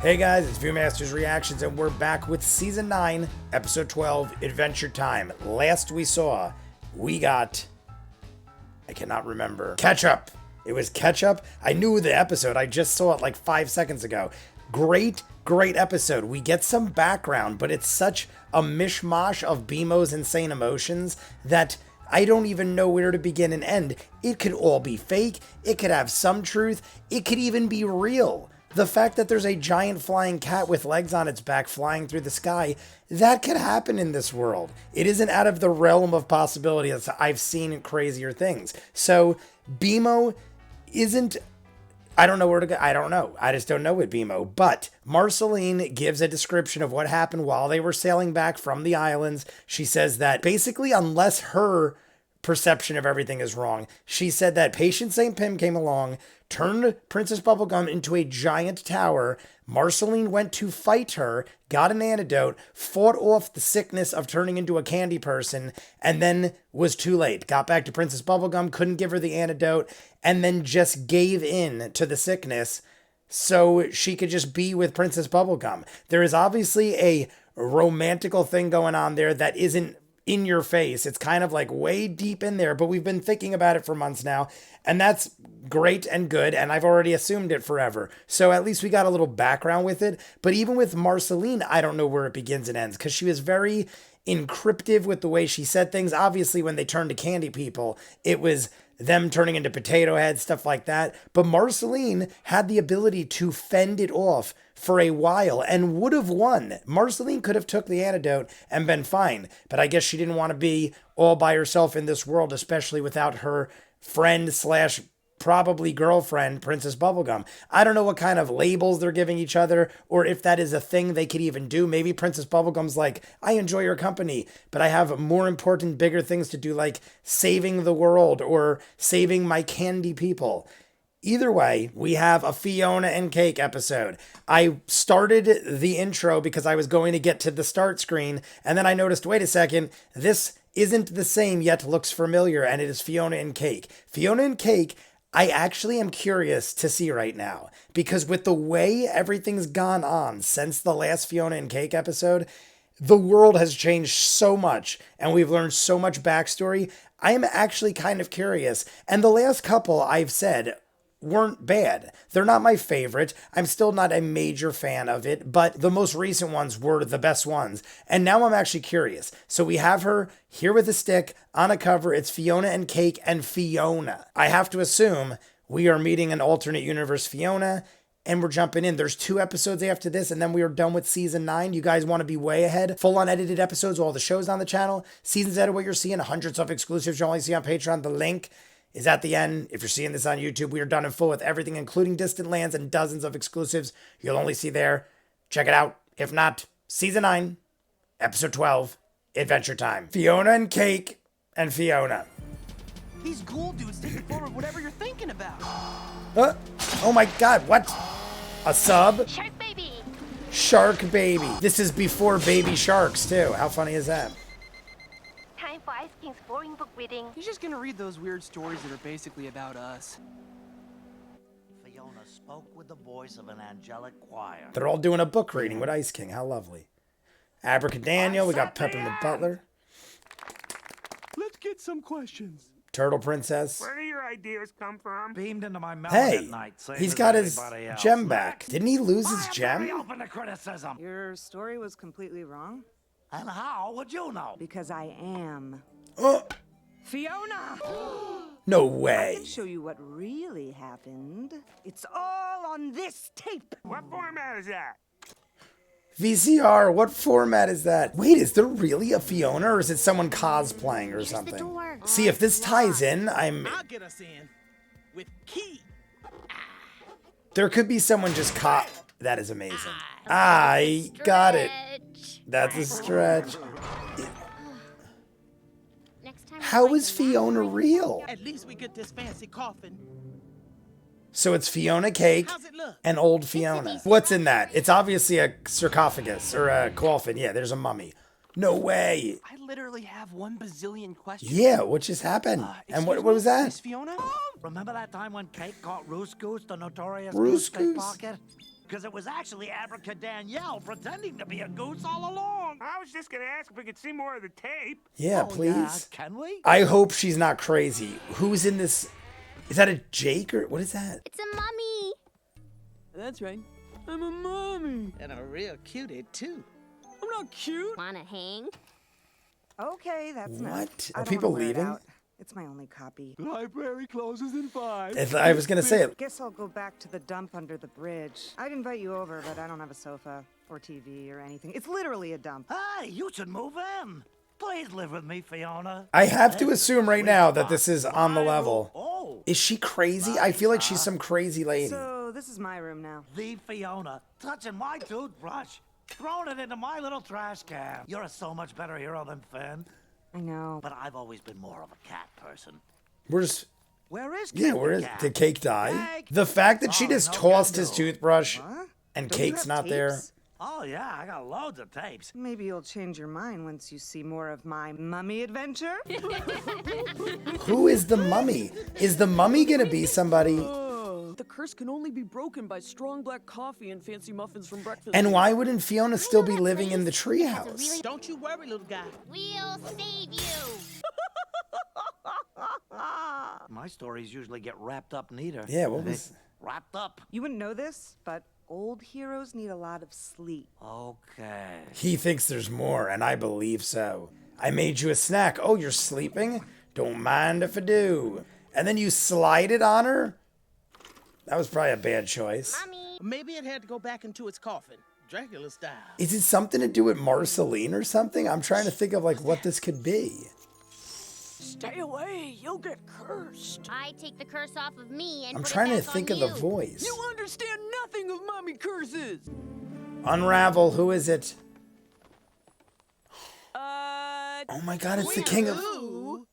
Hey guys, it's ViewMasters Reactions, and we're back with Season 9, Episode 12, Adventure Time. Last we got, I cannot remember, Ketchup. It was Ketchup. I knew the episode. I just saw it like 5 seconds ago. Great episode. We get some background, but it's such a mishmash of BMO's insane emotions that I don't even know where to begin and end. It could all be fake. It could have some truth. It could even be real. The fact that there's a giant flying cat with legs on its back flying through the sky, that could happen in this world. It isn't out of the realm of possibility. I've seen crazier things. So BMO isn't, I don't know where to go. I don't know. I just don't know with BMO. But Marceline gives a description of what happened while they were sailing back from the islands. She says that basically, unless her perception of everything is wrong, she said that Patient St. Pim came along, turned Princess Bubblegum into a giant tower. Marceline went to fight her, got an antidote, fought off the sickness of turning into a candy person, and then was too late. Got back to Princess Bubblegum, couldn't give her the antidote, and then just gave in to the sickness so she could just be with Princess Bubblegum. There is obviously a romantical thing going on there that isn't in your face. It's kind of like way deep in there, but we've been thinking about it for months now, and that's great and good, and I've already assumed it forever. So at least we got a little background with it. But even with Marceline, I don't know where it begins and ends, because she was very encryptive with the way she said things. Obviously, when they turned to candy people, it was them turning into potato heads, stuff like that. But Marceline had the ability to fend it off for a while and would have won. Marceline could have took the antidote and been fine, but I guess she didn't want to be all by herself in this world, especially without her friend slash probably girlfriend, Princess Bubblegum. I don't know what kind of labels they're giving each other, or if that is a thing they could even do. Maybe Princess Bubblegum's like, I enjoy your company, but I have more important, bigger things to do, like saving the world or saving my candy people. Either way, we have a Fionna and Cake episode. I started the intro because I was going to get to the start screen, and then I noticed, wait a second, this isn't the same yet looks familiar, and it is Fionna and Cake. Fionna and Cake, I actually am curious to see right now, because with the way everything's gone on since the last Fionna and Cake episode, the world has changed so much, and we've learned so much backstory. I am actually kind of curious, and the last couple I've said weren't bad. They're not my favorite. I'm still not a major fan of it, but the most recent ones were the best ones. And now I'm actually curious. So we have her here with a stick on a cover. It's Fionna and Cake and Fionna. I have to assume we are meeting an alternate universe Fionna, and we're jumping in. There's 2 episodes after this, and then we are done with Season 9. You guys want to be way ahead. Full unedited episodes, all the shows on the channel. Seasons out of what you're seeing, hundreds of exclusives you only see on Patreon. The link is at the end. If you're seeing this on YouTube, we are done in full with everything, including Distant Lands and dozens of exclusives you'll only see there. Check it out. If not, Season 9, Episode 12, Adventure Time. Fionna and Cake and Fionna. These ghoul dudes take the form of whatever you're thinking about. Oh my god, what? A sub? Shark baby. Shark baby. This is before baby sharks, too. How funny is that? Time for Ice King's boring book reading. He's just gonna read those weird stories that are basically about us. Fionna spoke with the voice of an angelic choir. They're all doing a book reading with Ice King. How lovely. Abracadaniel, we got Peppermint Butler. Let's get some questions. Turtle Princess. Where do your ideas come from? Beamed into my mouth Hey, at night. Same he's as got his everybody else. gem back. Didn't he lose his I'm gem? very open to criticism. Your story was completely wrong And how would you know? because I am Oh, Fionna. no I way. can show you what really happened. It's all on this tape. What format is that? VCR, what format is that? Wait, is there really a Fionna, or is it someone cosplaying or Here's the something? door. See, if this ties in, I'll get us in with key. there could be someone just That is amazing. I got it. Stretch. That's a stretch. Next time How is Fionna real? At least we get this fancy coffin. So it's Fionna Cake How's it look? and old Fionna. What's in that? It's obviously a sarcophagus or a coffin. Yeah, there's a mummy. No way. I literally have 1 bazillion questions. Yeah, what just happened? And what was Miss that? Fionna? Remember that time when Kate caught Roos Goose, the notorious Roos goose Goose? pickpocket? because it was actually Abracadanielle pretending to be a goose all along. I was just gonna ask if we could see more of the tape. Yeah, Oh, please. yeah, can we? I hope she's not crazy. Who's in this? Is that a Jake or what is that? It's a mummy. That's right. I'm a mommy. And a real cutie, too. I'm not cute. Wanna hang? Okay, that's enough. What? I Are don't people wanna wear it leaving? out. It's my only copy. Library closes in 5. I was gonna say it. Guess I'll go back to the dump under the bridge. I'd invite you over, but I don't have a sofa or TV or anything. It's literally a dump. Hey, you should move in. Please live with me, Fiona. I have to assume right now that this is on the My level. room. Oh, Is she crazy? I feel like she's some crazy lady. So this is my room now. leave Fiona touching my toothbrush, throwing it into my little trash can. You're a so much better hero than Finn, I know. but I've always been more of a cat person. We're just Where is yeah. Cake Where the is cat? did Cake die? Cake? The fact that she Oh, just no tossed can his do. toothbrush What? and Don't you Cake's have not there. tapes? Oh yeah, I got loads of tapes. Maybe you'll change your mind once you see more of my mummy adventure. Who is the mummy? Is the mummy gonna be somebody? The curse can only be broken by strong black coffee and fancy muffins from breakfast. And why wouldn't Fiona still be living in the Place has a treehouse? really- Don't you worry, little guy. We'll save you. My stories usually get wrapped up neater. Yeah, what was? Wrapped up? You wouldn't know this, but old heroes need a lot of sleep. Okay. He thinks there's more, and I believe so. I made you a snack. Oh, you're sleeping? Don't mind if I do. And then you slide it on her? That was probably a bad choice. Mummy. Maybe it had to go back into its coffin, Dracula style. Is it something to do with Marceline or something? I'm trying to think of like what this could be. Stay away, you'll get cursed. I take the curse off of me and I'm put trying it to back think on of the you. voice. You understand nothing of mommy curses. Unravel, who is it? Oh Oh my god, it's the king of... Ooh.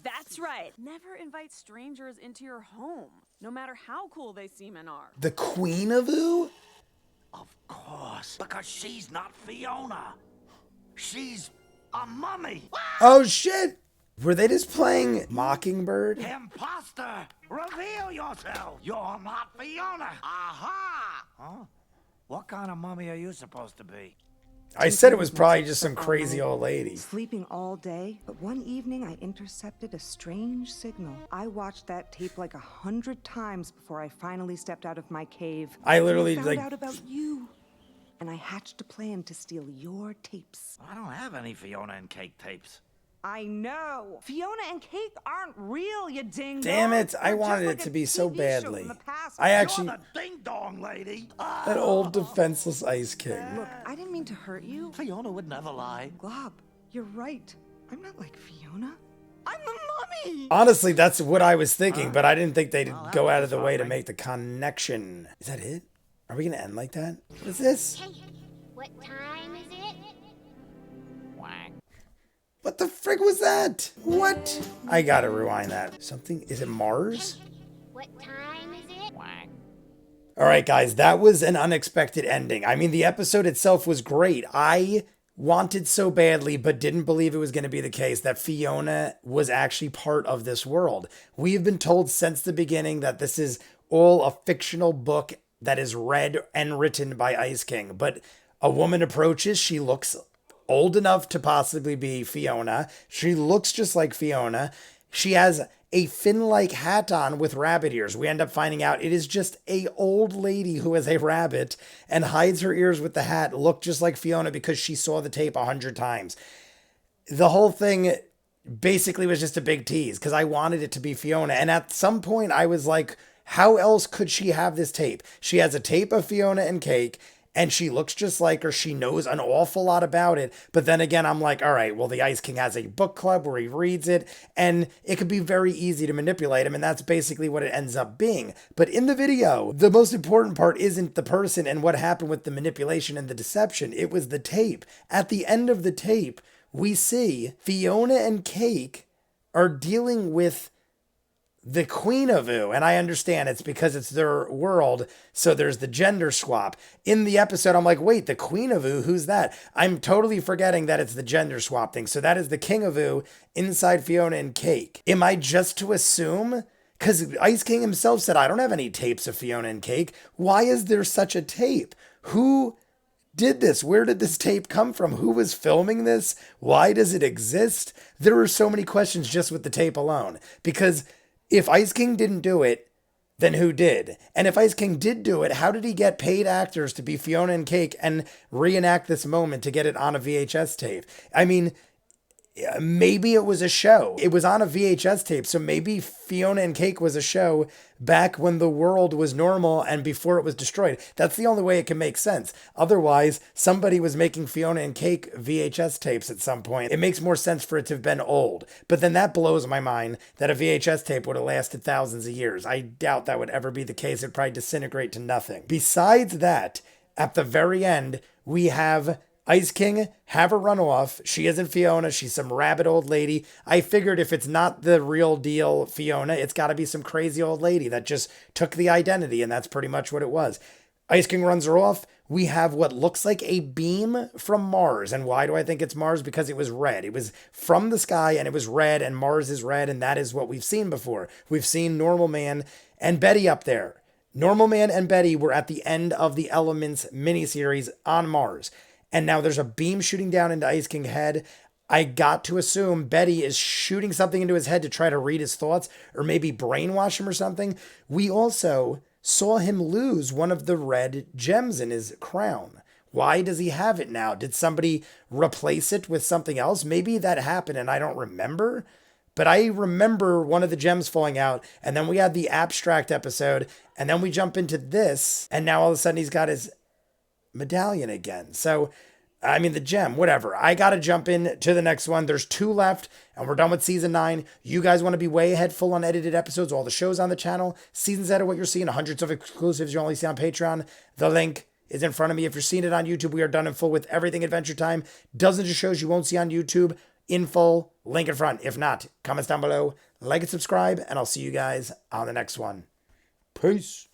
That's right. Never invite strangers into your home, no matter how cool they seem and are. The Queen of Ooh? Of course. Because she's not Fiona. She's a mummy. Oh shit! Were they just playing Mockingbird? Imposter! Reveal yourself! You're not Fiona! Aha! Huh? What kind of mummy are you supposed to be? I said it was probably just some crazy old lady. Sleeping all day, but one evening I intercepted a strange signal. I watched that tape like 100 times before I finally stepped out of my cave. I literally, found like- out about you, and I hatched a plan to steal your tapes. I don't have any Fiona and Cake tapes. I know. Fiona and Cake aren't real, you dingo. Damn it, I They're wanted just it like to a be so TV show badly. from the past. I actually... You're the ding-dong lady. That old defenseless Ice King. Look, I didn't mean to hurt you. Fiona would never lie. Glob, you're right. I'm not like Fiona. I'm the mummy. Honestly, that's what I was thinking, but I didn't think they'd Well, that go was out of the way to disarming. make the connection. Is that it? Are we gonna end like that? What is this? Hey, what time is it? Whack. What the frick was that? What? I gotta rewind that. Something? Is it Mars? What time is it? Whack. All right, guys, that was an unexpected ending. I mean, the episode itself was great. I wanted so badly, but didn't believe it was going to be the case that Fiona was actually part of this world. We've been told since the beginning that this is all a fictional book that is read and written by Ice King. But a woman approaches, she looks old enough to possibly be Fiona. She looks just like Fiona. She has a fin-like hat on with rabbit ears. We end up finding out it is just a old lady who is a rabbit and hides her ears with the hat, looked just like Fiona because she saw the tape 100 times. The whole thing basically was just a big tease because I wanted it to be Fiona. And at some point I was like, how else could she have this tape? She has a tape of Fiona and Cake, and she looks just like her. She knows an awful lot about it. But then again, I'm like, all right, well, the Ice King has a book club where he reads it, and it could be very easy to manipulate him, and that's basically what it ends up being. But in the video, the most important part isn't the person and what happened with the manipulation and the deception. It was the tape. At the end of the tape, we see Fiona and Cake are dealing with the Queen of Ooh, and I understand it's because it's their world, so there's the gender swap. In the episode, I'm like, wait, the Queen of Ooh, who's that? I'm totally forgetting that it's the gender swap thing. So that is the King of Ooh inside Fiona and Cake. Am I just to assume? Because Ice King himself said, I don't have any tapes of Fionna and Cake. Why is there such a tape? Who did this? Where did this tape come from? Who was filming this? Why does it exist? There are so many questions just with the tape alone. Because if Ice King didn't do it, then who did? And if Ice King did do it, how did he get paid actors to be Fionna and Cake and reenact this moment to get it on a VHS tape? I mean, maybe it was a show. It was on a VHS tape, so maybe Fionna and Cake was a show back when the world was normal and before it was destroyed. That's the only way it can make sense. Otherwise, somebody was making Fionna and Cake VHS tapes at some point. It makes more sense for it to have been old. But then that blows my mind that a VHS tape would have lasted thousands of years. I doubt that would ever be the case. It'd probably disintegrate to nothing. Besides that, at the very end, we have Ice King have a runoff. She isn't Fionna. She's some rabid old lady. I figured if it's not the real deal Fionna, it's got to be some crazy old lady that just took the identity, and that's pretty much what it was. Ice King runs her off. We have what looks like a beam from Mars. And why do I think it's Mars? Because it was red. It was from the sky, and it was red, and Mars is red, and that is what we've seen before. We've seen Normal Man and Betty up there. Normal Man and Betty were at the end of the Elements miniseries on Mars. And now there's a beam shooting down into Ice King's head. I got to assume Betty is shooting something into his head to try to read his thoughts or maybe brainwash him or something. We also saw him lose one of the red gems in his crown. Why does he have it now? Did somebody replace it with something else? Maybe that happened and I don't remember. But I remember one of the gems falling out, and then we had the abstract episode, and then we jump into this, and now all of a sudden he's got his medallion again. So, I mean, the gem, whatever. I got to jump in to the next one. There's 2 left, and we're done with season 9. You guys want to be way ahead, full unedited episodes, all the shows on the channel, seasons out of what you're seeing, hundreds of exclusives you only see on Patreon. The link is in front of me. If you're seeing it on YouTube, we are done in full with everything Adventure Time. Dozens of shows you won't see on YouTube in full. Link in front. If not, comments down below. Like and subscribe, and I'll see you guys on the next one. Peace.